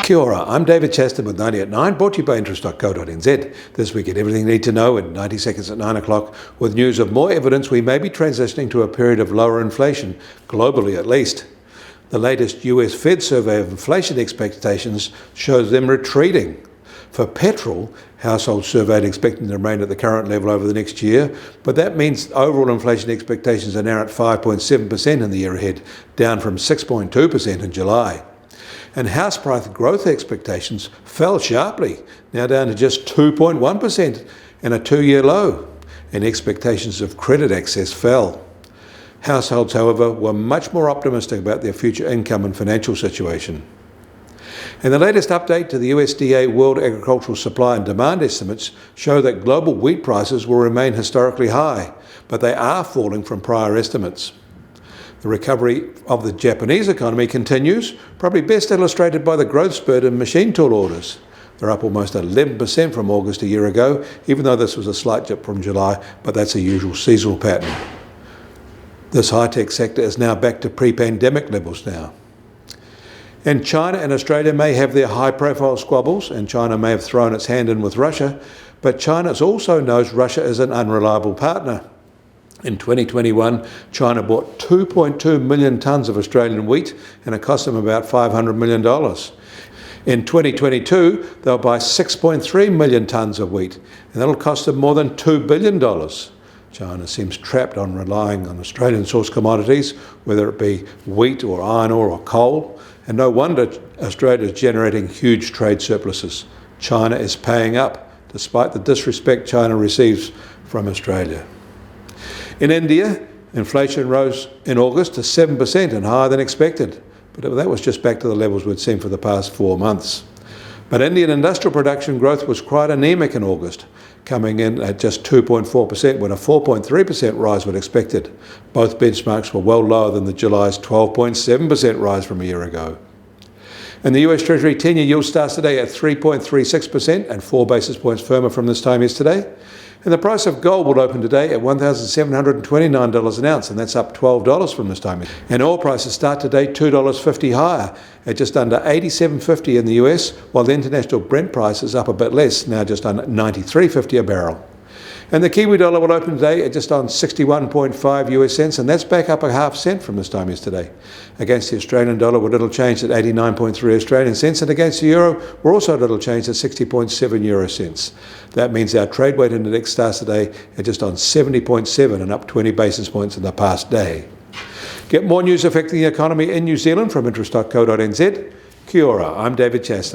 Kia ora, I'm David Chaston with 90 at 9, brought to you by interest.co.nz. This week at Everything You Need to Know in 90 seconds at 9 o'clock, with news of more evidence we may be transitioning to a period of lower inflation, globally at least. The latest US Fed survey of inflation expectations shows them retreating. For petrol, households surveyed expecting to remain at the current level over the next year, but that means overall inflation expectations are now at 5.7% in the year ahead, down from 6.2% in July. And house price growth expectations fell sharply, now down to just 2.1% and a two-year low, and expectations of credit access fell. Households, however, were much more optimistic about their future income and financial situation. And the latest update to the USDA World Agricultural Supply and Demand estimates show that global wheat prices will remain historically high, but they are falling from prior estimates. The recovery of the Japanese economy continues, probably best illustrated by the growth spurt in machine tool orders. They're up almost 11% from August a year ago, even though this was a slight dip from July, but that's a usual seasonal pattern. This high-tech sector is now back to pre-pandemic levels now. And China and Australia may have their high-profile squabbles, and China may have thrown its hand in with Russia, but China also knows Russia is an unreliable partner. In 2021, China bought 2.2 million tonnes of Australian wheat, and it cost them about $500 million. In 2022, they'll buy 6.3 million tonnes of wheat, and that'll cost them more than $2 billion. China seems trapped on relying on Australian source commodities, whether it be wheat or iron ore or coal, and no wonder Australia is generating huge trade surpluses. China is paying up, despite the disrespect China receives from Australia. In India, inflation rose in August to 7% and higher than expected, but that was just back to the levels we'd seen for the past 4 months. But Indian industrial production growth was quite anemic in August, coming in at just 2.4% when a 4.3% rise was expected. Both benchmarks were well lower than the July's 12.7% rise from a year ago. And the US Treasury 10-year yield starts today at 3.36% and 4 basis points firmer from this time yesterday. And the price of gold will open today at $1,729 an ounce, and that's up $12 from this time. And oil prices start today $2.50 higher at just under $87.50 in the US, while the international Brent price is up a bit less, now just under $93.50 a barrel. And the Kiwi dollar will open today at just on 61.5 US cents, and that's back up a half cent from this time yesterday. Against the Australian dollar, we're little changed at 89.3 Australian cents, and against the euro, we're also little changed at 60.7 euro cents. That means our trade weight index starts today at just on 70.7 and up 20 basis points in the past day. Get more news affecting the economy in New Zealand from interest.co.nz. Kia ora, I'm David Chaston.